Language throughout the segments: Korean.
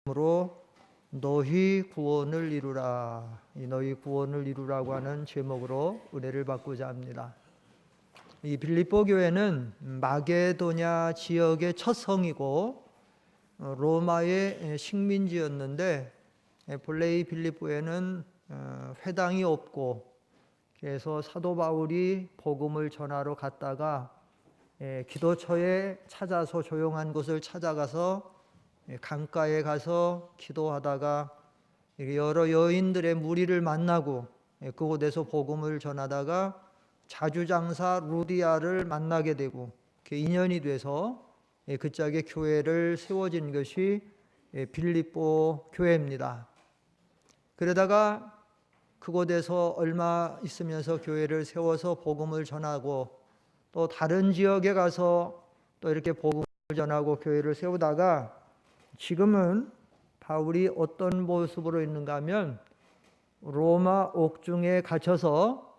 이름으로 너희 구원을 이루라. 이 너희 구원을 이루라고 하는 제목으로 은혜를 받고자 합니다. 이 빌립보 교회는 마게도냐 지역의 첫 성이고 로마의 식민지였는데 본래 이 빌립보에는 회당이 없고, 그래서 사도 바울이 복음을 전하러 갔다가 기도처에 찾아서 조용한 곳을 찾아가서 강가에 가서 기도하다가 여러 여인들의 무리를 만나고 그곳에서 복음을 전하다가 자주장사 루디아를 만나게 되고 인연이 돼서 그 짝에 교회를 세워진 것이 빌립보 교회입니다. 그러다가 그곳에서 얼마 있으면서 교회를 세워서 복음을 전하고 또 다른 지역에 가서 또 이렇게 복음을 전하고 교회를 세우다가 지금은 바울이 어떤 모습으로 있는가 하면 로마 옥중에 갇혀서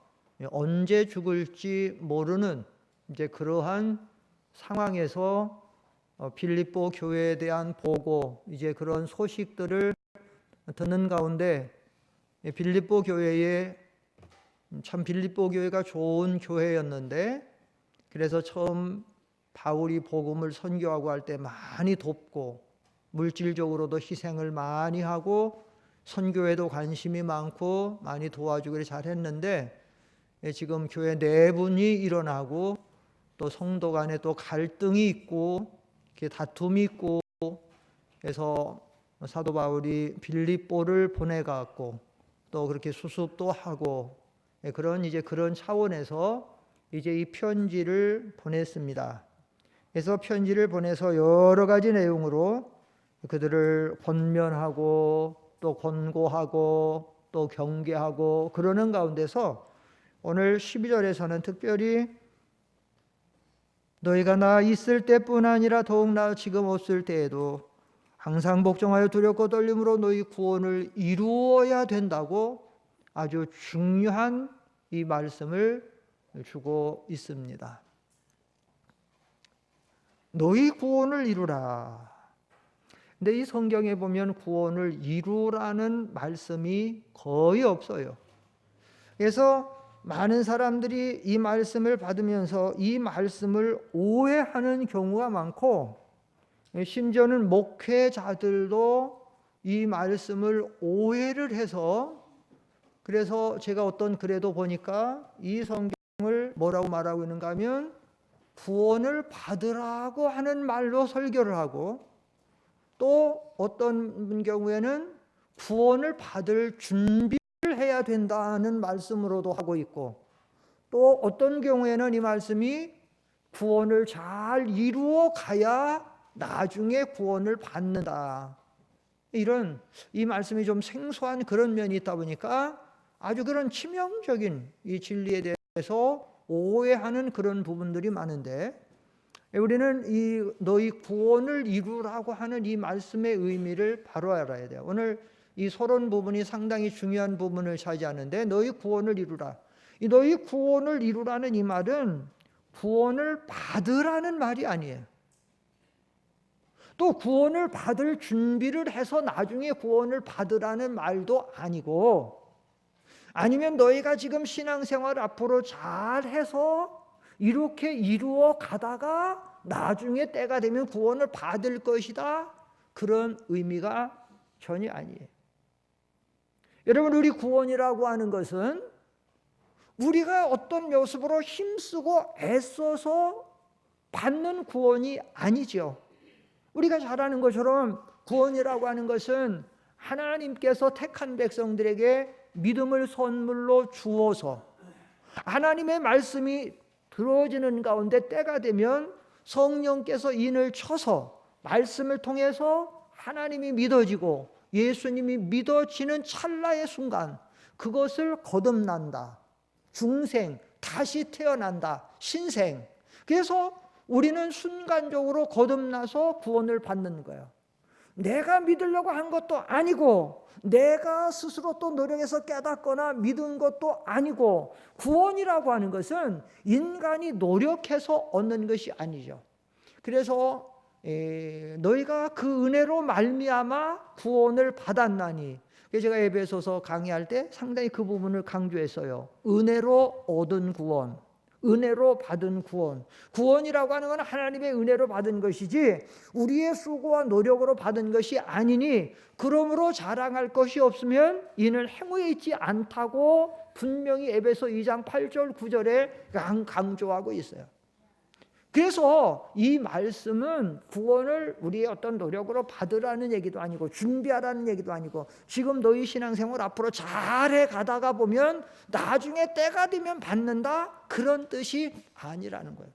언제 죽을지 모르는 이제 그러한 상황에서 빌립보 교회에 대한 보고 이제 그런 소식들을 듣는 가운데 빌립보 교회에 참 빌립보 교회가 좋은 교회였는데, 그래서 처음 바울이 복음을 선교하고 할 때 많이 돕고 물질적으로도 희생을 많이 하고 선교에도 관심이 많고 많이 도와주기를 잘했는데, 지금 교회 내분이 일어나고 또 성도 간에 또 갈등이 있고 다툼이 있고, 그래서 사도 바울이 빌립보를 보내갖고 또 그렇게 수습도 하고 그런 차원에서 이제 이 편지를 보냈습니다. 그래서 편지를 보내서 여러 가지 내용으로 그들을 권면하고 또 권고하고 또 경계하고 그러는 가운데서 오늘 12절에서는 특별히 너희가 나 있을 때뿐 아니라 더욱 나 지금 없을 때에도 항상 복종하여 두렵고 떨림으로 너희 구원을 이루어야 된다고 아주 중요한 이 말씀을 주고 있습니다. 너희 구원을 이루라. 근데 이 성경에 보면 구원을 이루라는 말씀이 거의 없어요. 그래서 많은 사람들이 이 말씀을 받으면서 이 말씀을 오해하는 경우가 많고, 심지어는 목회자들도 이 말씀을 오해를 해서, 그래서 제가 어떤 글에도 보니까 이 성경을 뭐라고 말하고 있는가 하면 구원을 받으라고 하는 말로 설교를 하고, 또 어떤 경우에는 구원을 받을 준비를 해야 된다는 말씀으로도 하고 있고, 또 어떤 경우에는 이 말씀이 구원을 잘 이루어 가야 나중에 구원을 받는다, 이런 이 말씀이 좀 생소한 그런 면이 있다 보니까 아주 그런 치명적인 이 진리에 대해서 오해하는 그런 부분들이 많은데, 우리는 이 너희 구원을 이루라고 하는 이 말씀의 의미를 바로 알아야 돼요. 오늘 이 서론 부분이 상당히 중요한 부분을 차지하는데, 너희 구원을 이루라. 이 너희 구원을 이루라는 이 말은 구원을 받으라는 말이 아니에요. 또 구원을 받을 준비를 해서 나중에 구원을 받으라는 말도 아니고, 아니면 너희가 지금 신앙생활 앞으로 잘해서 이렇게 이루어 가다가 나중에 때가 되면 구원을 받을 것이다, 그런 의미가 전혀 아니에요. 여러분, 우리 구원이라고 하는 것은 우리가 어떤 모습으로 힘쓰고 애써서 받는 구원이 아니죠. 우리가 잘 아는 것처럼 구원이라고 하는 것은 하나님께서 택한 백성들에게 믿음을 선물로 주어서 하나님의 말씀이 들어지는 가운데 때가 되면 성령께서 인을 쳐서 말씀을 통해서 하나님이 믿어지고 예수님이 믿어지는 찰나의 순간 그것을 거듭난다, 중생, 다시 태어난다, 신생. 그래서 우리는 순간적으로 거듭나서 구원을 받는 거예요. 내가 믿으려고 한 것도 아니고 내가 스스로 또 노력해서 깨닫거나 믿은 것도 아니고, 구원이라고 하는 것은 인간이 노력해서 얻는 것이 아니죠. 그래서 너희가 그 은혜로 말미암아 구원을 받았나니. 제가 에베소서 강의할 때 상당히 그 부분을 강조했어요. 은혜로 얻은 구원, 은혜로 받은 구원. 구원이라고 하는 건 하나님의 은혜로 받은 것이지 우리의 수고와 노력으로 받은 것이 아니니 그러므로 자랑할 것이 없으면 이는 행위에 있지 않다고 분명히 에베소 2장 8절 9절에 강조하고 있어요. 그래서 이 말씀은 구원을 우리의 어떤 노력으로 받으라는 얘기도 아니고 준비하라는 얘기도 아니고 지금 너희 신앙생활 앞으로 잘해 가다가 보면 나중에 때가 되면 받는다 그런 뜻이 아니라는 거예요.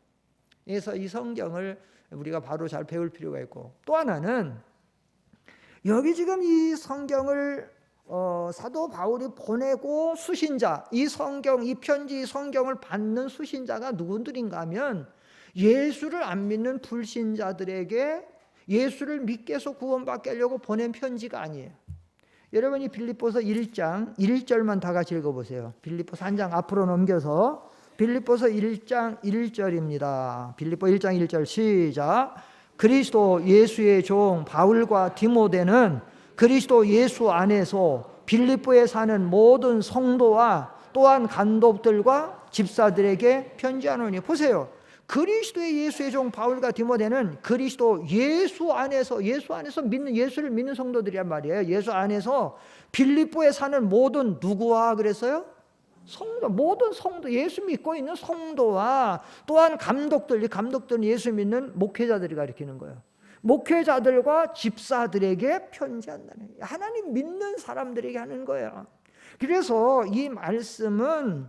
그래서 이 성경을 우리가 바로 잘 배울 필요가 있고, 또 하나는 여기 지금 이 성경을 사도 바울이 보내고 수신자, 이 성경, 이 편지, 이 성경을 받는 수신자가 누구들인가 하면 예수를 안 믿는 불신자들에게 예수를 믿게 해서 구원받게 하려고 보낸 편지가 아니에요. 여러분이 빌립보서 1장 1절만 다 같이 읽어보세요. 빌립보서 한 장 앞으로 넘겨서 빌립보서 1장 1절입니다. 빌립보 1장 1절 시작. 그리스도 예수의 종 바울과 디모데는 그리스도 예수 안에서 빌립보에 사는 모든 성도와 또한 간독들과 집사들에게 편지하노니. 보세요. 그리스도의 예수의 종 바울과 디모데는 그리스도 예수 안에서 믿는, 예수를 믿는 성도들이란 말이에요. 예수 안에서 빌립보에 사는 모든 누구와 그랬어요? 성도, 모든 성도, 예수 믿고 있는 성도와 또한 감독들, 이 감독들은 예수 믿는 목회자들이 가리키는 거예요. 목회자들과 집사들에게 편지한다는, 하나님 믿는 사람들에게 하는 거예요. 그래서 이 말씀은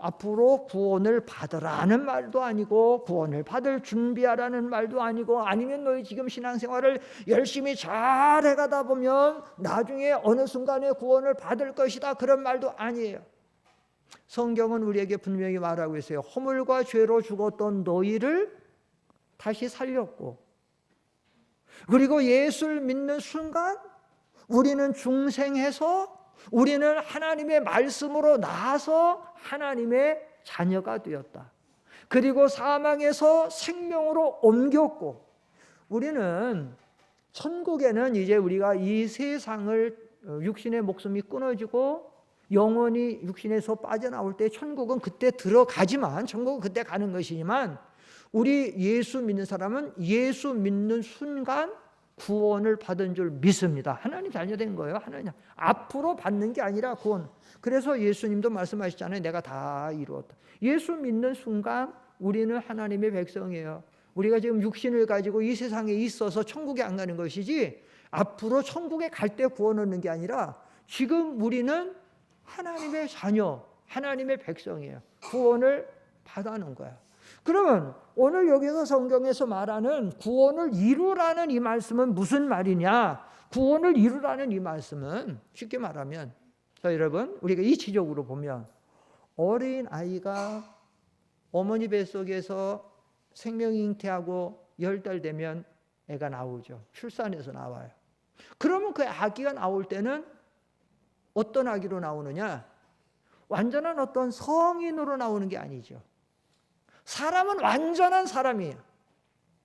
앞으로 구원을 받으라는 말도 아니고 구원을 받을 준비하라는 말도 아니고 아니면 너희 지금 신앙생활을 열심히 잘 해가다 보면 나중에 어느 순간에 구원을 받을 것이다 그런 말도 아니에요. 성경은 우리에게 분명히 말하고 있어요. 허물과 죄로 죽었던 너희를 다시 살렸고, 그리고 예수를 믿는 순간 우리는 중생해서 우리는 하나님의 말씀으로 나아서 하나님의 자녀가 되었다. 그리고 사망에서 생명으로 옮겼고, 우리는 천국에는 이제 우리가 이 세상을 육신의 목숨이 끊어지고 영원히 육신에서 빠져나올 때 천국은 그때 들어가지만, 천국은 그때 가는 것이지만 우리 예수 믿는 사람은 예수 믿는 순간 구원을 받은 줄 믿습니다. 하나님 자녀된 거예요. 하나님 앞으로 받는 게 아니라 구원. 그래서 예수님도 말씀하시잖아요. 내가 다 이루었다. 예수 믿는 순간 우리는 하나님의 백성이에요. 우리가 지금 육신을 가지고 이 세상에 있어서 천국에 안 가는 것이지 앞으로 천국에 갈 때 구원 얻는 게 아니라 지금 우리는 하나님의 자녀, 하나님의 백성이에요. 구원을 받아놓은 거야. 그러면 오늘 여기서 성경에서 말하는 구원을 이루라는 이 말씀은 무슨 말이냐? 구원을 이루라는 이 말씀은 쉽게 말하면, 자 여러분, 우리가 이치적으로 보면 어린 아이가 어머니 뱃속에서 생명이 잉태하고 10달 되면 애가 나오죠. 출산해서 나와요. 그러면 그 아기가 나올 때는 어떤 아기로 나오느냐? 완전한 어떤 성인으로 나오는 게 아니죠. 사람은 완전한 사람이에요.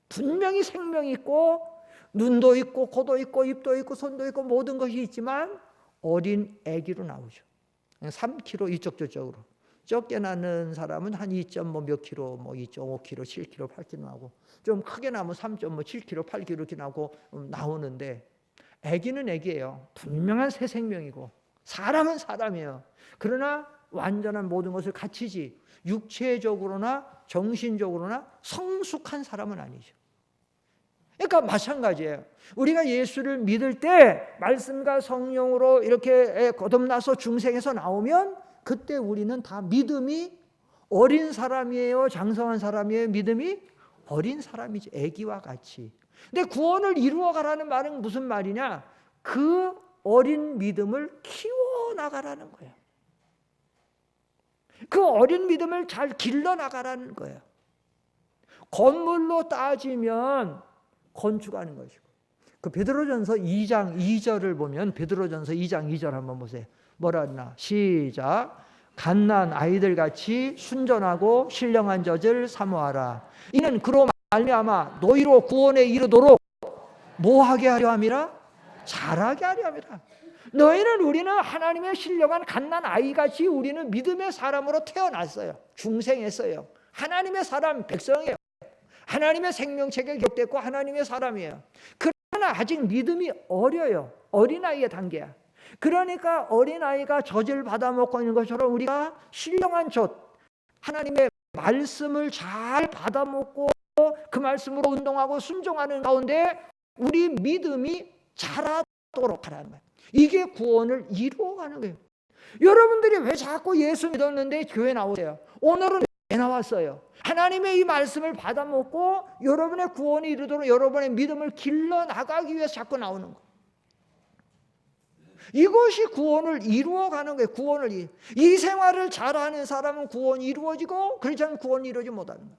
분명히 생명이 있고 눈도 있고 코도 있고 입도 있고 손도 있고 모든 것이 있지만 어린 아기로 나오죠. 3kg 이쪽 저쪽으로. 적게 나는 사람은 한 2.몇 킬로, 2.5킬로, 7킬로, 8킬로 나오고, 좀 크게 나면 3.7킬로, 8킬로 이렇게 나오는데, 아기는 아기예요. 분명한 새 생명이고 사람은 사람이에요. 그러나 완전한 모든 것을 갖추지 육체적으로나 정신적으로나 성숙한 사람은 아니죠. 그러니까 마찬가지예요. 우리가 예수를 믿을 때 말씀과 성령으로 이렇게 거듭나서 중생에서 나오면 그때 우리는 다 믿음이 어린 사람이에요? 장성한 사람이에요? 믿음이 어린 사람이지. 아기와 같이. 근데 구원을 이루어가라는 말은 무슨 말이냐? 그 어린 믿음을 키워나가라는 거예요. 그 어린 믿음을 잘 길러나가라는 거예요. 건물로 따지면 건축하는 것이고, 그 베드로전서 2장 2절을 보면, 베드로전서 2장 2절 한번 보세요. 뭐라 했나? 시작. 갓난 아이들 같이 순전하고 신령한 젖을 사모하라. 이는 그로 말미암아 너희로 구원에 이르도록 뭐하게 하려 함이라? 자라게 하려 함이라. 우리는 하나님의 신령한 갓난 아이같이 우리는 믿음의 사람으로 태어났어요. 중생했어요. 하나님의 사람, 백성이에요. 하나님의 생명책에 기록됐고 하나님의 사람이에요. 그러나 아직 믿음이 어려요. 어린아이의 단계야. 그러니까 어린아이가 젖을 받아먹고 있는 것처럼 우리가 신령한 젖, 하나님의 말씀을 잘 받아먹고 그 말씀으로 운동하고 순종하는 가운데 우리 믿음이 자라도록 하라는 거예요. 이게 구원을 이루어가는 거예요. 여러분들이 왜 자꾸 예수 믿었는데 교회 나오세요? 오늘은 왜 나왔어요? 하나님의 이 말씀을 받아먹고 여러분의 구원이 이루도록 여러분의 믿음을 길러나가기 위해서 자꾸 나오는 거예요. 이것이 구원을 이루어가는 거예요. 이 생활을 잘하는 사람은 구원이 이루어지고 그렇지 않으면 구원이 이루어지지 못하는 거예요.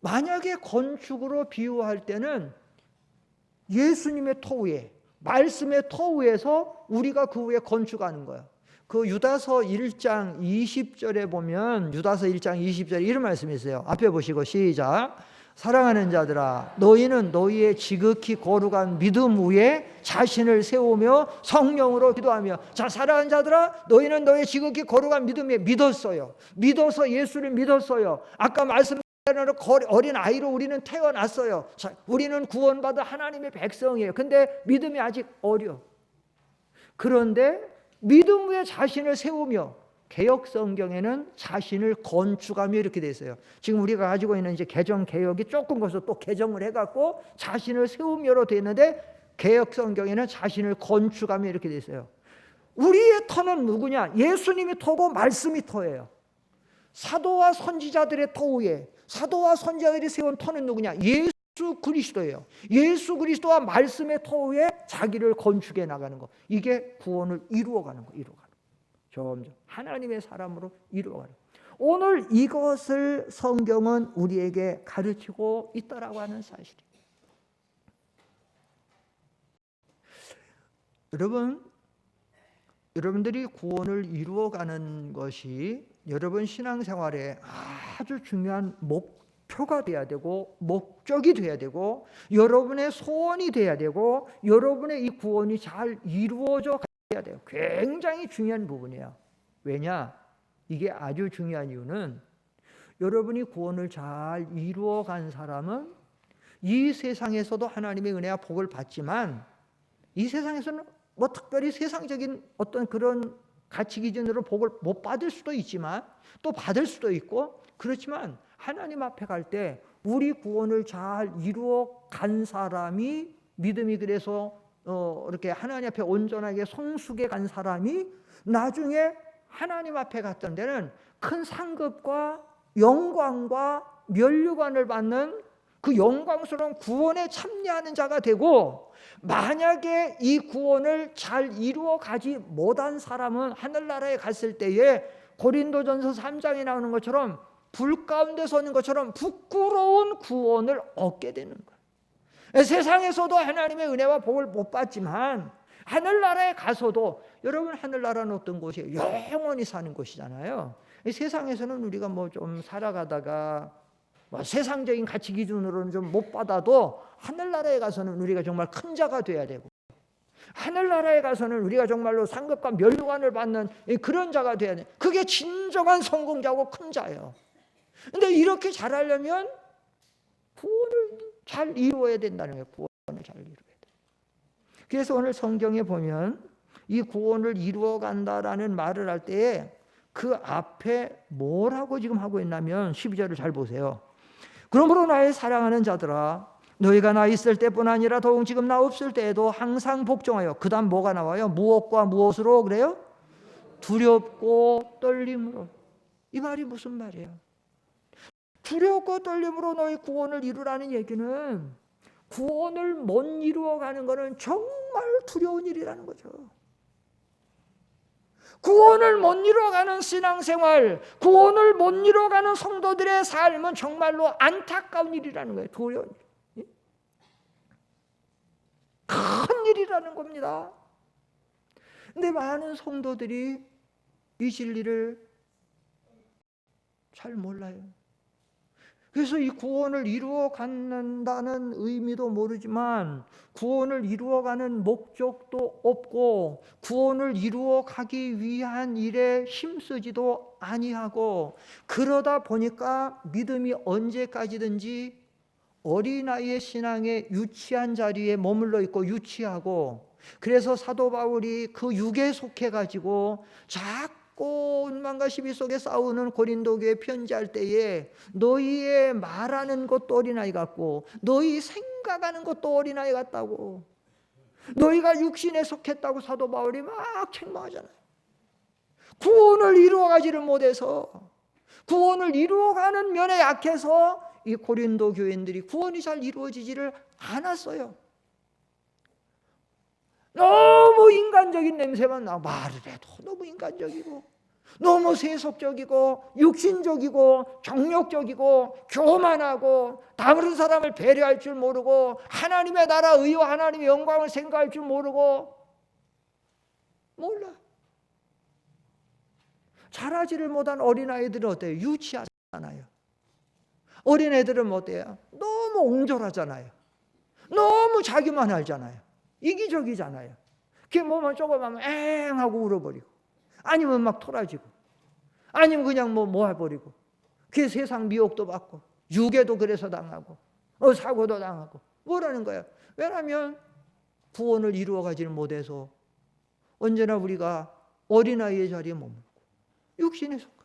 만약에 건축으로 비유할 때는 예수님의 터 위에, 말씀의 터 위에서 우리가 그 위에 건축하는 거예요. 그 유다서 1장 20절에 보면 유다서 1장 20절에 이런 말씀이 있어요. 앞에 보시고 시작. 사랑하는 자들아 너희는 너희의 지극히 거룩한 믿음 위에 자신을 세우며 성령으로 기도하며. 자, 사랑하는 자들아 너희는 너희의 지극히 거룩한 믿음 위에 믿었어요. 믿어서 예수를 믿었어요. 아까 말씀 어린 아이로 우리는 태어났어요. 자, 우리는 구원받은 하나님의 백성이에요. 근데 믿음이 아직 어려. 그런데 믿음 위에 자신을 세우며, 개역 성경에는 자신을 건축하며 이렇게 돼 있어요. 지금 우리가 가지고 있는 이제 개정 개역이 조금 거기서 또 개정을 해갖고 자신을 세우며로 돼 있는데 개역 성경에는 자신을 건축하며 이렇게 돼 있어요. 우리의 터는 누구냐? 예수님이 터고 말씀이 터예요. 사도와 선지자들의 터 위에 사도와 선지자들이 세운 터는 누구냐? 예수 그리스도예요. 예수 그리스도와 말씀의 터 위에 자기를 건축해 나가는 거. 이게 구원을 이루어가는 거. 점점 하나님의 사람으로 이루어가는 거. 오늘 이것을 성경은 우리에게 가르치고 있다라고 하는 사실이에요. 여러분들이 구원을 이루어가는 것이 여러분 신앙생활에 아주 중요한 목표가 돼야 되고 목적이 돼야 되고 여러분의 소원이 돼야 되고 여러분의 이 구원이 잘 이루어져 가야 돼요. 굉장히 중요한 부분이에요. 왜냐? 이게 아주 중요한 이유는 여러분이 구원을 잘 이루어간 사람은 이 세상에서도 하나님의 은혜와 복을 받지만 이 세상에서는 뭐 특별히 세상적인 어떤 그런 가치 기준으로 복을 못 받을 수도 있지만 또 받을 수도 있고 그렇지만 하나님 앞에 갈 때 우리 구원을 잘 이루어 간 사람이 믿음이 그래서 이렇게 하나님 앞에 온전하게 성숙해 간 사람이 나중에 하나님 앞에 갔던 데는 큰 상급과 영광과 면류관을 받는 그 영광스러운 구원에 참여하는 자가 되고, 만약에 이 구원을 잘 이루어 가지 못한 사람은 하늘나라에 갔을 때에 고린도전서 3장에 나오는 것처럼 불 가운데 서는 것처럼 부끄러운 구원을 얻게 되는 거예요. 세상에서도 하나님의 은혜와 복을 못 받지만 하늘나라에 가서도, 여러분 하늘나라는 어떤 곳이에요? 영원히 사는 곳이잖아요. 세상에서는 우리가 뭐 좀 살아가다가 뭐 세상적인 가치 기준으로는 좀 못 받아도 하늘나라에 가서는 우리가 정말 큰 자가 돼야 되고, 하늘나라에 가서는 우리가 정말로 상급과 면류관을 받는 그런 자가 돼야 돼. 그게 진정한 성공자고 큰 자예요. 근데 이렇게 잘하려면 구원을 잘 이루어야 된다는 거예요. 구원을 잘 이루어야 돼. 그래서 오늘 성경에 보면 이 구원을 이루어 간다라는 말을 할 때에 그 앞에 뭐라고 지금 하고 있냐면 12절을 잘 보세요. 그러므로 나의 사랑하는 자들아, 너희가 나 있을 때뿐 아니라 더욱 지금 나 없을 때에도 항상 복종하여. 그 다음 뭐가 나와요? 무엇과 무엇으로 그래요? 두렵고 떨림으로. 이 말이 무슨 말이에요? 두렵고 떨림으로 너희 구원을 이루라는 얘기는 구원을 못 이루어가는 것은 정말 두려운 일이라는 거죠. 구원을 못 이루어가는 신앙생활, 구원을 못 이루어가는 성도들의 삶은 정말로 안타까운 일이라는 거예요. 두려운 일. 큰 일이라는 겁니다. 근데 많은 성도들이 이 진리를 잘 몰라요. 그래서 이 구원을 이루어 갖는다는 의미도 모르지만 구원을 이루어가는 목적도 없고 구원을 이루어 가기 위한 일에 힘쓰지도 아니하고 그러다 보니까 믿음이 언제까지든지 어린아이의 신앙의 유치한 자리에 머물러 있고 유치하고 그래서 사도 바울이 그 육에 속해 가지고 자꾸 운만과 시비 속에 싸우는 고린도 교회에 편지할 때에 너희의 말하는 것도 어린아이 같고 너희 생각하는 것도 어린아이 같다고 너희가 육신에 속했다고 사도 바울이 막 책망하잖아요. 구원을 이루어가지를 못해서 구원을 이루어가는 면에 약해서 이 고린도 교인들이 구원이 잘 이루어지지를 않았어요. 너무 인간적인 냄새만 나. 말을 해도 너무 인간적이고 너무 세속적이고 육신적이고 정욕적이고 교만하고 다른 사람을 배려할 줄 모르고 하나님의 나라 의와 하나님의 영광을 생각할 줄 모르고 몰라. 자라지를 못한 어린아이들은 어때요? 유치하잖아요. 어린애들은 어때요? 너무 옹졸하잖아요. 너무 자기만 알잖아요. 이기적이잖아요. 그게 뭐만 조금 하면 엥 하고 울어버리고 아니면 막 토라지고 아니면 그냥 뭐 해버리고 그게 세상 미혹도 받고 유괴도 그래서 당하고 사고도 당하고 뭐라는 거야. 왜냐하면 구원을 이루어가지를 못해서 언제나 우리가 어린아이의 자리에 머물고 육신에 속하고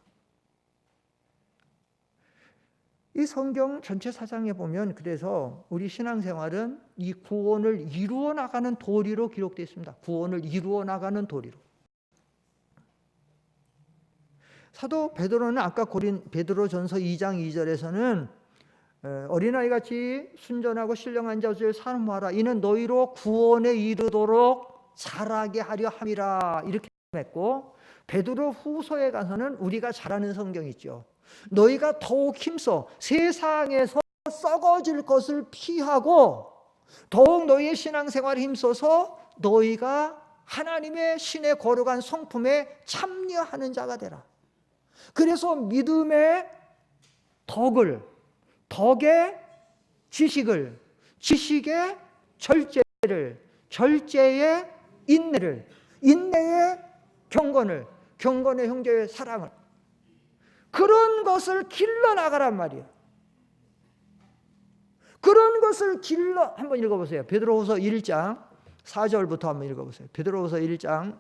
이 성경 전체 사장에 보면 그래서 우리 신앙생활은 이 구원을 이루어 나가는 도리로 기록되어 있습니다. 구원을 이루어 나가는 도리로. 사도 베드로는 아까 베드로전서 2장 2절에서는 어린아이같이 순전하고 신령한 자들 사모하라. 이는 너희로 구원에 이르도록 자라게 하려 함이라 이렇게 했고 베드로 후서에 가서는 우리가 잘 아는 성경 있죠. 너희가 더욱 힘써 세상에서 썩어질 것을 피하고 더욱 너희의 신앙생활에 힘써서 너희가 하나님의 신의 거룩한 성품에 참여하는 자가 되라. 그래서 믿음의 덕을, 덕의 지식을, 지식의 절제를, 절제의 인내를, 인내의 경건을, 경건의 형제의 사랑을 그런 것을 길러나가란 말이에요. 그런 것을 한번 읽어보세요. 베드로후서 1장 4절부터 한번 읽어보세요. 베드로후서 1장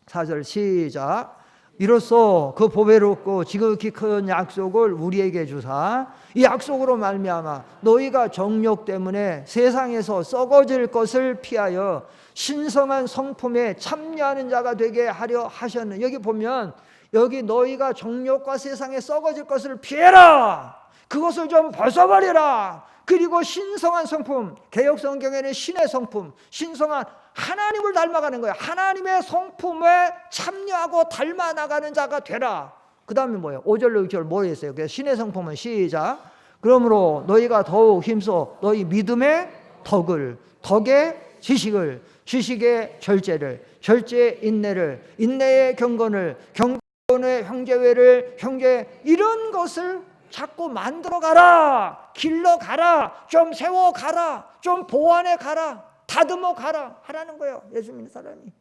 4절 시작. 이로써 그 보배롭고 지극히 큰 약속을 우리에게 주사 이 약속으로 말미암아 너희가 정욕 때문에 세상에서 썩어질 것을 피하여 신성한 성품에 참여하는 자가 되게 하려 하셨는. 여기 보면 여기 너희가 정욕과 세상에 썩어질 것을 피해라. 그것을 좀 벗어버리라. 그리고 신성한 성품, 개역성경에는 신의 성품, 신성한 하나님을 닮아가는 거예요. 하나님의 성품에 참여하고 닮아나가는 자가 되라. 그 다음에 뭐예요? 5절로 6절 뭐 했어요? 그래서 신의 성품은 시작. 그러므로 너희가 더욱 힘써 너희 믿음의 덕을, 덕의 지식을, 지식의 절제를, 절제의 인내를, 인내의 경건을, 경건의 형제회를, 형제 이런 것을 자꾸 만들어 가라. 길러 가라. 좀 세워 가라. 좀 보완해 가라. 다듬어 가라 하라는 거예요. 예수 믿는 사람이.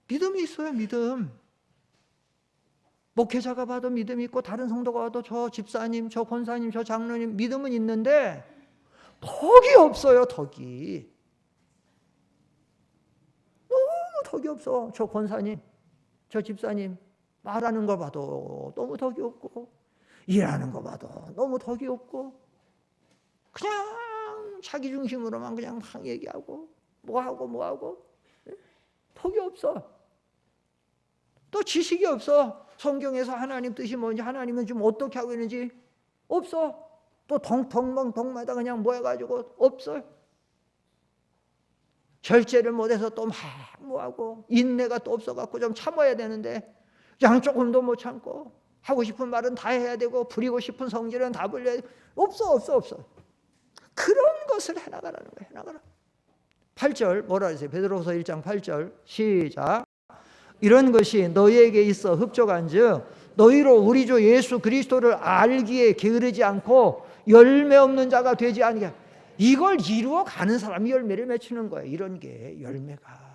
믿음이 있어요. 믿음. 목회자가 봐도 믿음이 있고 다른 성도가 봐도 저 집사님, 저 권사님, 저 장로님 믿음은 있는데 덕이 없어요. 덕이. 너무 덕이 없어. 저 권사님, 저 집사님 말하는 거 봐도 너무 덕이 없고 일하는 거 봐도 너무 덕이 없고 그냥 자기 중심으로만 그냥 막 얘기하고 뭐하고 덕이 없어. 또 지식이 없어. 성경에서 하나님 뜻이 뭔지 하나님은 지금 어떻게 하고 있는지 없어. 또 덩마다 그냥 모여가지고 없어. 절제를 못해서 또 막 뭐하고 인내가 또 없어갖고 좀 참아야 되는데 그냥 조금도 못 참고 하고 싶은 말은 다 해야 되고 부리고 싶은 성질은 다 불려야 되고 없어. 그런 것을 해나가라는 거예요. 해나가라. 8절 뭐라 하세요? 베드로후서 1장 8절 시작. 이런 것이 너희에게 있어 흡족한즉 너희로 우리 주 예수 그리스도를 알기에 게으르지 않고 열매 없는 자가 되지 않게. 이걸 이루어 가는 사람이 열매를 맺히는 거예요. 이런 게 열매가.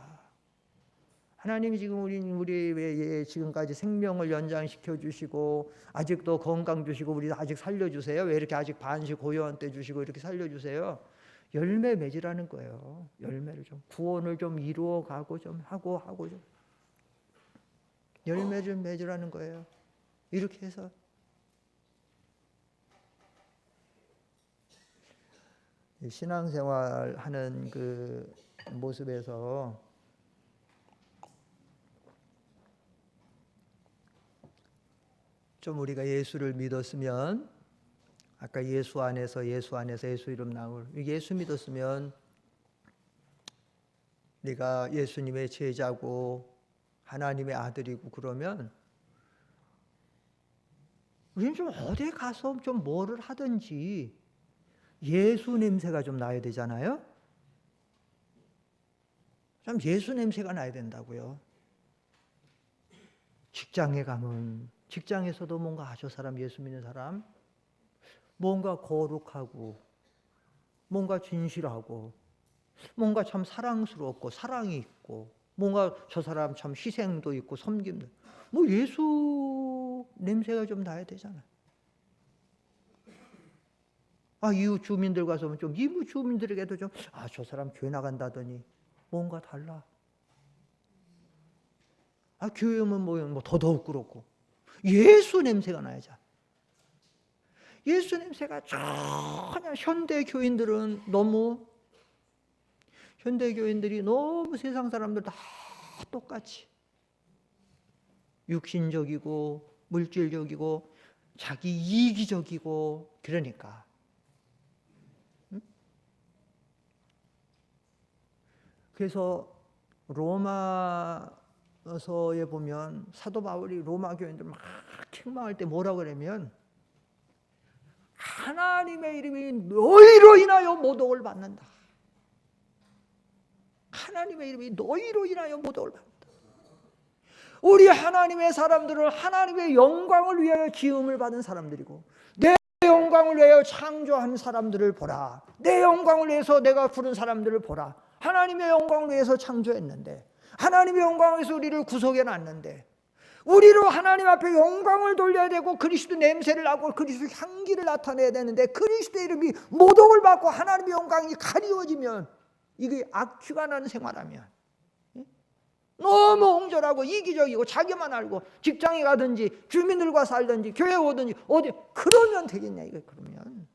하나님이 지금 우리 지금까지 생명을 연장시켜 주시고 아직도 건강 주시고 우리 아직 살려 주세요. 왜 이렇게 아직 반씩 고요한 때 주시고 이렇게 살려 주세요? 열매 맺으라는 거예요. 열매를 좀 구원을 좀 이루어 가고 좀 하고 좀 열매 좀 맺으라는 거예요. 이렇게 해서 신앙생활 하는 그 모습에서 좀 우리가 예수를 믿었으면 아까 예수 안에서 예수 이름 나올 예수 믿었으면 네가 예수님의 제자고 하나님의 아들이고 그러면 우리는 좀 어디 가서 좀 뭐를 하든지 예수 냄새가 좀 나야 되잖아요. 좀 예수 냄새가 나야 된다고요. 직장에 가면 직장에서도 뭔가 저 사람 예수 믿는 사람 뭔가 거룩하고 뭔가 진실하고 뭔가 참 사랑스럽고 사랑이 있고 뭔가 저 사람 참 희생도 있고 섬김도 뭐 예수 냄새가 좀 나야 되잖아요. 이웃 주민들 가서 좀 이웃 주민들에게도 좀 저 사람 교회 나간다더니 뭔가 달라. 교회 오면 뭐 더더욱 그렇고 예수 냄새가 나야죠. 예수 냄새가 전혀 현대 교인들이 너무 세상 사람들 다 똑같이 육신적이고 물질적이고 자기 이기적이고 그러니까 그래서 로마서에 보면 사도 바울이 로마 교인들 막 책망할 때 뭐라고 그러면 하나님의 이름이 너희로 인하여 모독을 받는다. 하나님의 이름이 너희로 인하여 모독을 받는다. 우리 하나님의 사람들은 하나님의 영광을 위하여 기음을 받은 사람들이고 내 영광을 위하여 창조한 사람들을 보라. 내 영광을 위해서 내가 부른 사람들을 보라. 하나님의 영광을 위해서 창조했는데 하나님의 영광을 위해서 우리를 구속해 놨는데 우리로 하나님 앞에 영광을 돌려야 되고 그리스도 냄새를 나고 그리스도 향기를 나타내야 되는데 그리스도 이름이 모독을 받고 하나님의 영광이 가리워지면 이게 악취가 나는 생활하면 너무 옹졸하고 이기적이고 자기만 알고 직장에 가든지 주민들과 살든지 교회 오든지 어디 그러면 되겠냐 이거. 그러면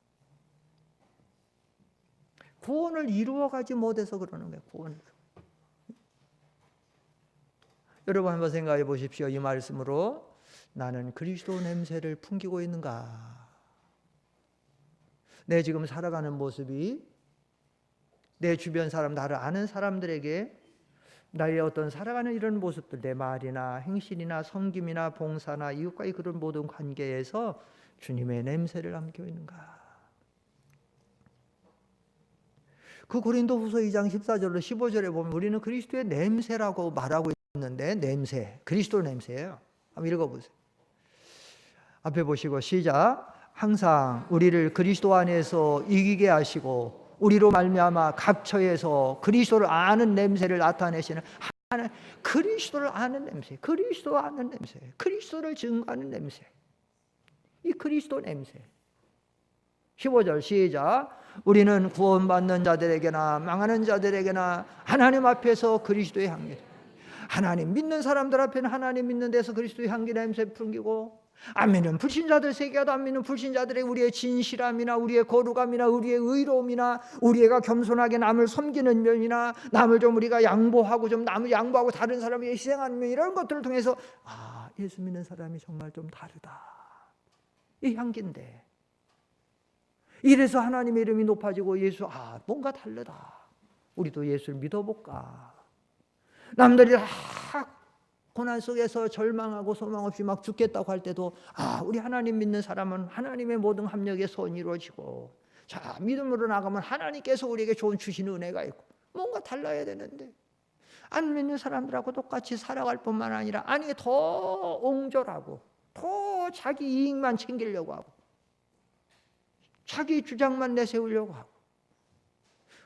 구원을 이루어가지 못해서 그러는 거예요. 구원을. 여러분 한번 생각해 보십시오. 이 말씀으로 나는 그리스도 냄새를 풍기고 있는가? 내 지금 살아가는 모습이 내 주변 사람, 나를 아는 사람들에게 나의 어떤 살아가는 이런 모습들, 내 말이나 행실이나 섬김이나 봉사나 이웃과의 그런 모든 관계에서 주님의 냄새를 남기고 있는가? 그 고린도후서 2장 14절로 15절에 보면 우리는 그리스도의 냄새라고 말하고 있는데 냄새, 그리스도 냄새예요. 한번 읽어보세요. 앞에 보시고 시작. 항상 우리를 그리스도 안에서 이기게 하시고 우리로 말미암아 각 처에서 그리스도를 아는 냄새를 나타내시는 하나님, 그리스도를 아는 냄새, 그리스도 아는 냄새, 그리스도를 증거하는 냄새, 이 그리스도 냄새. 15절 시작. 우리는 구원받는 자들에게나 망하는 자들에게나 하나님 앞에서 그리스도의 향기, 하나님 믿는 사람들 앞에는 하나님 믿는 데서 그리스도의 향기 냄새 풍기고 안 믿는 불신자들 세계도 안 믿는 불신자들의 우리의 진실함이나 우리의 거룩함이나 우리의 의로움이나 우리가 겸손하게 남을 섬기는 면이나 남을 좀 우리가 양보하고 좀 남을 양보하고 다른 사람을 희생하는 면 이런 것들을 통해서 예수 믿는 사람이 정말 좀 다르다. 이 향기인데 이래서 하나님의 이름이 높아지고 예수 뭔가 다르다. 우리도 예수를 믿어볼까. 남들이 고난 속에서 절망하고 소망 없이 막 죽겠다고 할 때도 우리 하나님 믿는 사람은 하나님의 모든 합력의 소원이 이루어지고 자 믿음으로 나가면 하나님께서 우리에게 좋은 주시는 은혜가 있고 뭔가 달라야 되는데 안 믿는 사람들하고 똑같이 살아갈 뿐만 아니라 더 옹졸하고 더 자기 이익만 챙기려고 하고 자기 주장만 내세우려고 하고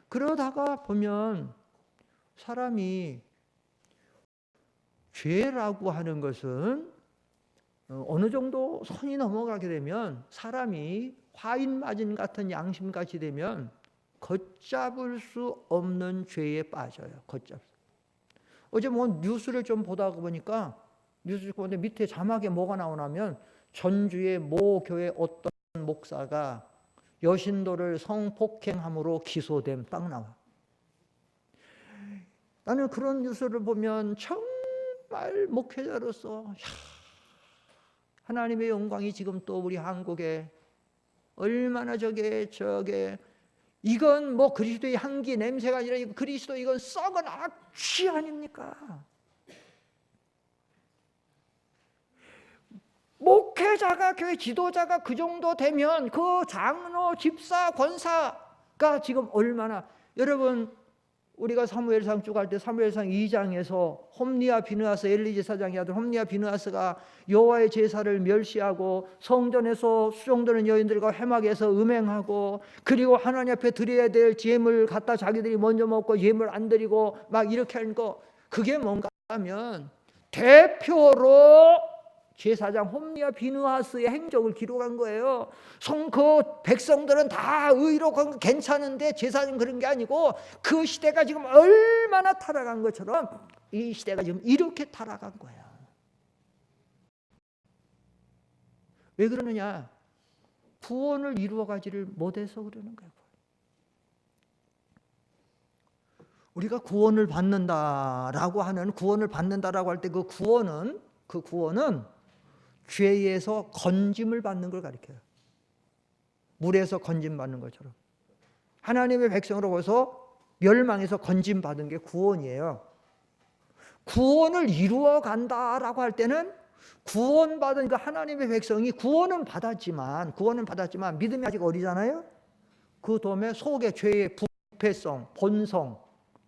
그러다가 보면 사람이 죄라고 하는 것은 어느 정도 선이 넘어가게 되면 사람이 화인 맞은 같은 양심같이 되면 걷잡을 수 없는 죄에 빠져요. 어제 뭐 뉴스를 좀 보다 보니까 뉴스 보는데 밑에 자막에 뭐가 나오냐면 전주의 모 교회 어떤 목사가 여신도를 성폭행함으로 기소됨 딱 나와. 나는 그런 뉴스를 보면 정말 목회자로서 하나님의 영광이 지금 또 우리 한국에 얼마나 저게 이건 뭐 그리스도의 향기 냄새가 아니라 이거 그리스도 이건 썩은 악취 아닙니까? 목회자가 교회 지도자가 그 정도 되면 그 장로, 집사, 권사가 지금 얼마나 여러분 우리가 사무엘상 쭉 할 때 사무엘상 2장에서 홈리아 비느하스 엘리 제사장의 아들 홈리아 비느하스가 여호와의 제사를 멸시하고 성전에서 수종드는 여인들과 회막에서 음행하고 그리고 하나님 앞에 드려야 될 제물 갖다 자기들이 먼저 먹고 예물 안 드리고 막 이렇게 하는 거 그게 뭔가 하면 대표로 제사장 홈리아 비느하스의 행적을 기록한 거예요. 그 백성들은 다 의롭고 괜찮은데 제사장은 그런 게 아니고 그 시대가 지금 얼마나 타락한 것처럼 이 시대가 지금 이렇게 타락한 거야. 왜 그러느냐? 구원을 이루어가지를 못해서 그러는 거야. 우리가 구원을 받는다라고 하는 구원을 받는다라고 할 때 그 구원은 죄에서 건짐을 받는 걸 가리켜요. 물에서 건짐 받는 것처럼 하나님의 백성으로서 멸망에서 건짐 받은 게 구원이에요. 구원을 이루어 간다라고 할 때는 구원받은 그 하나님의 백성이 구원은 받았지만 믿음이 아직 어리잖아요. 그 다음에 속에 죄의 부패성, 본성,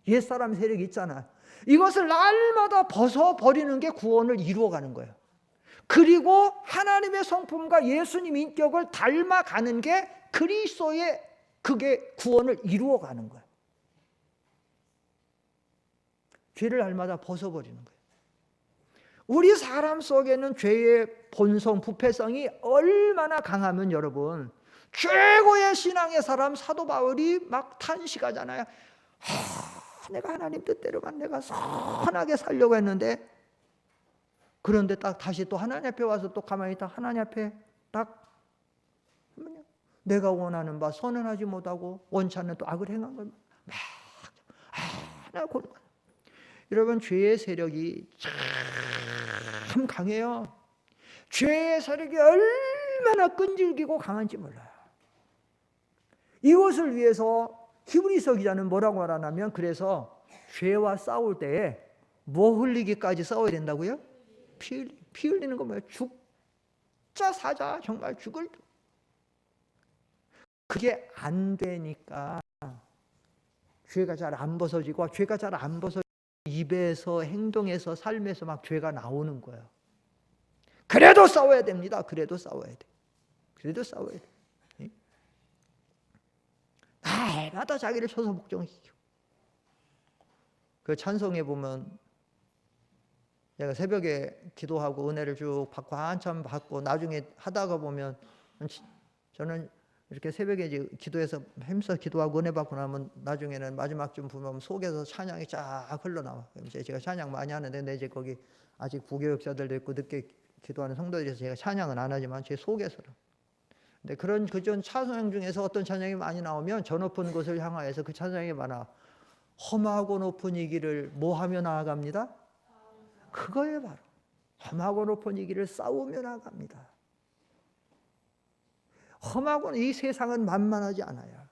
옛사람 세력이 있잖아요. 이것을 날마다 벗어버리는 게 구원을 이루어가는 거예요. 그리고 하나님의 성품과 예수님 인격을 닮아가는 게 그리스도의 그게 구원을 이루어가는 거예요. 죄를 날마다 벗어버리는 거예요. 우리 사람 속에는 죄의 본성, 부패성이 얼마나 강하면 여러분 최고의 신앙의 사람 사도 바울이 막 탄식하잖아요. 내가 하나님 뜻대로만 내가 선하게 살려고 했는데 그런데 딱 다시 또 하나님 앞에 와서 또 가만히 딱 하나님 앞에 딱 내가 원하는 바 선언하지 못하고 원치 않는 또 악을 행한 걸 막 여러분 죄의 세력이 참 강해요. 죄의 세력이 얼마나 끈질기고 강한지 몰라요. 이것을 위해서 히브리서 기자는 뭐라고 말하냐면 그래서 죄와 싸울 때에 뭐 흘리기까지 싸워야 된다고요? 피 흘리는 거 뭐예요? 죽자 사자 정말 죽을 그게 안 되니까 죄가 잘 안 벗어지고 죄가 잘 안 벗어지고 입에서 행동에서 삶에서 막 죄가 나오는 거예요. 그래도 싸워야 됩니다. 그래도 싸워야 돼. 날마다 자기를 쳐서 복종시키고 그 찬송에 보면 내가 새벽에 기도하고 은혜를 쭉 받고 한참 받고 나중에 하다가 보면 저는 이렇게 새벽에 이제 기도해서 힘써 기도하고 은혜 받고 나면 나중에는 마지막쯤 보면 속에서 찬양이 쫙 흘러나와. 이제 제가 찬양 많이 하는데 근데 이제 거기 아직 부교육자들도 있고 늦게 기도하는 성도들이서 제가 찬양은 안 하지만 제 속에서는. 근데 그런 그전 찬양 중에서 어떤 찬양이 많이 나오면 저 높은 곳을 향하여서 그 찬양이 많아. 험하고 높은 이 길을 뭐 하며 나아갑니다? 그거예요 바로. 험하고 높은 이 길을 싸우며 나갑니다. 험하고 이 세상은 만만하지 않아요.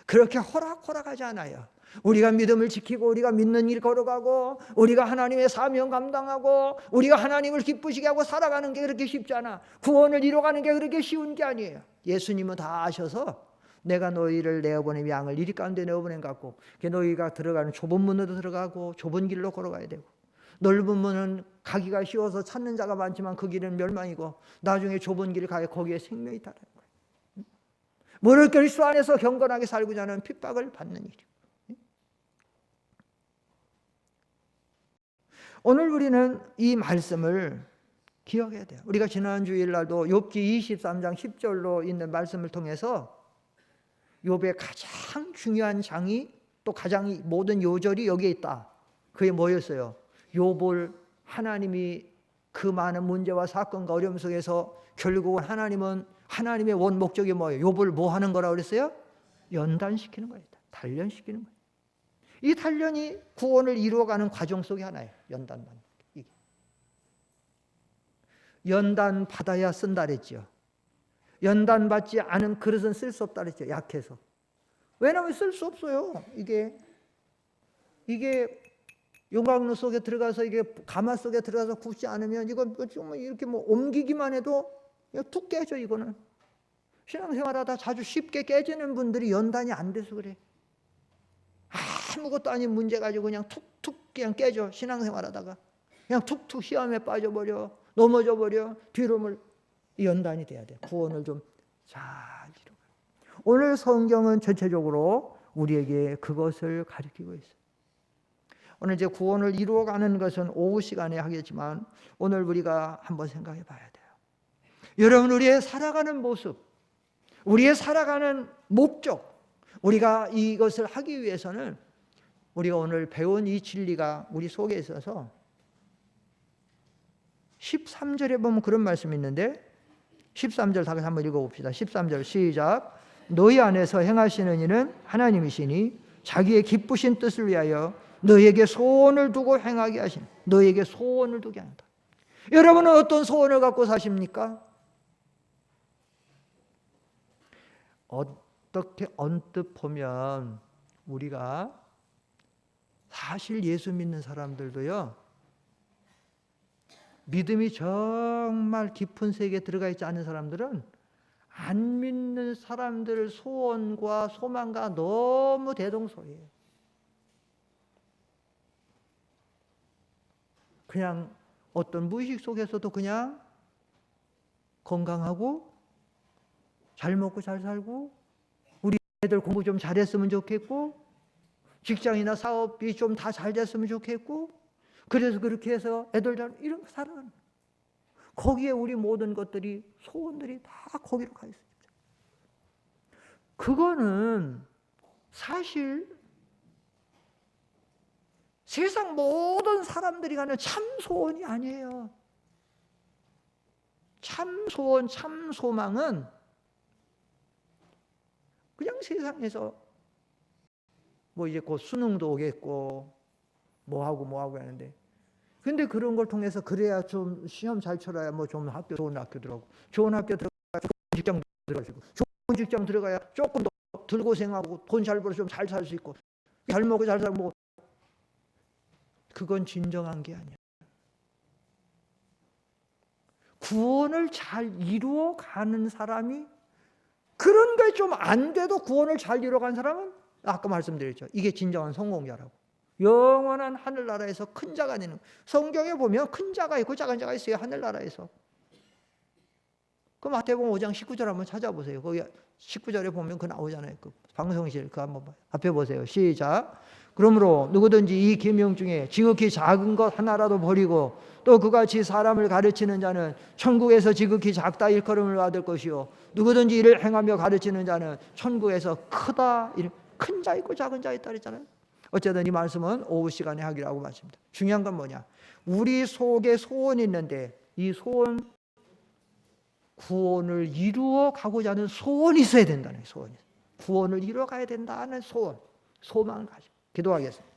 그렇게 호락호락하지 않아요. 우리가 믿음을 지키고 우리가 믿는 길 걸어가고 우리가 하나님의 사명 감당하고 우리가 하나님을 기쁘시게 하고 살아가는 게 그렇게 쉽지 않아. 구원을 이뤄가는 게 그렇게 쉬운 게 아니에요. 예수님은 다 아셔서 내가 너희를 내어보낸 양을 이리 가운데 내어보낸 것 같고 너희가 들어가는 좁은 문으로 들어가고 좁은 길로 걸어가야 되고 넓은 문은 가기가 쉬워서 찾는 자가 많지만 그 길은 멸망이고 나중에 좁은 길을 가야 거기에 생명이 있다는 거예요. 무릇 그리스도 안에서 경건하게 살고자 하는 핍박을 받는 일이에요. 오늘 우리는 이 말씀을 기억해야 돼요. 우리가 지난 주일날도 욥기 23장 10절로 있는 말씀을 통해서 욥의 가장 중요한 장이 또 가장 모든 요절이 여기에 있다. 그게 뭐였어요? 욥을 하나님이 그 많은 문제와 사건과 어려움 속에서 결국은 하나님의 원 목적이 뭐예요? 욥을 뭐 하는 거라고 그랬어요? 연단시키는 거예요. 단련시키는 거예요. 이 단련이 구원을 이루어가는 과정 속의 하나예요. 연단만. 연단 받아야 쓴다 그랬죠. 연단 받지 않은 그릇은 쓸 수 없다 그랬죠. 약해서. 왜냐하면 쓸 수 없어요. 이게 용광로 속에 들어가서 이게 가마 속에 들어가서 굽지 않으면 이건 이렇게 뭐 옮기기만 해도 툭 깨져. 이거는 신앙생활하다 자주 쉽게 깨지는 분들이 연단이 안 돼서 그래. 아무것도 아닌 문제 가지고 그냥 툭툭 그냥 깨져. 신앙생활하다가 그냥 툭툭 시험에 빠져버려, 넘어져 버려. 뒤로 연단이 돼야 돼. 구원을 좀 잘 이루고. 오늘 성경은 전체적으로 우리에게 그것을 가르치고 있어요. 오늘 이제 구원을 이루어가는 것은 오후 시간에 하겠지만 오늘 우리가 한번 생각해 봐야 돼요. 여러분, 우리의 살아가는 모습, 우리의 살아가는 목적, 우리가 이것을 하기 위해서는 우리가 오늘 배운 이 진리가 우리 속에 있어서 13절에 보면 그런 말씀이 있는데 13절 다시 한번 읽어봅시다. 13절 시작. 너희 안에서 행하시는 이는 하나님이시니 자기의 기쁘신 뜻을 위하여 너희에게 소원을 두고 행하게 하신, 너희에게 소원을 두게 한다. 여러분은 어떤 소원을 갖고 사십니까? 어떻게 언뜻 보면 우리가 사실 예수 믿는 사람들도요, 믿음이 정말 깊은 세계에 들어가 있지 않은 사람들은 안 믿는 사람들 소원과 소망과 너무 대동소이해요. 그냥 어떤 무의식 속에서도 그냥 건강하고 잘 먹고 잘 살고 우리 애들 공부 좀 잘했으면 좋겠고 직장이나 사업이 좀 다 잘 됐으면 좋겠고 그래서 그렇게 해서 애들 잘 이런 살아가는 거기에 우리 모든 것들이 소원들이 다 거기로 가 있어요. 그거는 사실 세상 모든 사람들이 가는 참 소원이 아니에요. 참 소원, 참 소망은 그냥 세상에서 뭐 이제 곧 수능도 오겠고 뭐하고 하는데 근데 그런 걸 통해서 그래야 좀 시험 잘 쳐라야 뭐 좀 좋은 학교 들어가고 좋은 학교 들어가야 좋은 직장 들어가시고 좋은 직장 들어가야 조금 더 덜 고생하고 돈 잘 벌어서 좀 잘 살 수 있고 잘 먹고 잘 살고 그건 진정한 게 아니야. 구원을 잘 이루어가는 사람이 그런 게 좀 안 돼도 구원을 잘 이루어간 사람은 아까 말씀드렸죠. 이게 진정한 성공자라고. 영원한 하늘나라에서 큰 자가 되는. 성경에 보면 큰 자가 있고 작은 자가 있어요. 하늘나라에서. 그 마태복음 5장 19절 한번 찾아보세요. 거기 19절에 보면 그 나오잖아요. 그 방송실 그 한번 봐요. 앞에 보세요. 시작. 그러므로 누구든지 이 계명 중에 지극히 작은 것 하나라도 버리고 또 그같이 사람을 가르치는 자는 천국에서 지극히 작다 일컬음을 받을 것이요 누구든지 이를 행하며 가르치는 자는 천국에서 크다. 큰 자 있고 작은 자 있다 그랬잖아요. 어쨌든 이 말씀은 오후 시간에 하기로 하고 말씀입니다. 중요한 건 뭐냐? 우리 속에 소원이 있는데 이 소원 구원을 이루어 가고자 하는 소원이 있어야 된다는 소원이. 구원을 이루어 가야 된다는 소원, 소망을 가지고 기도하겠습니다.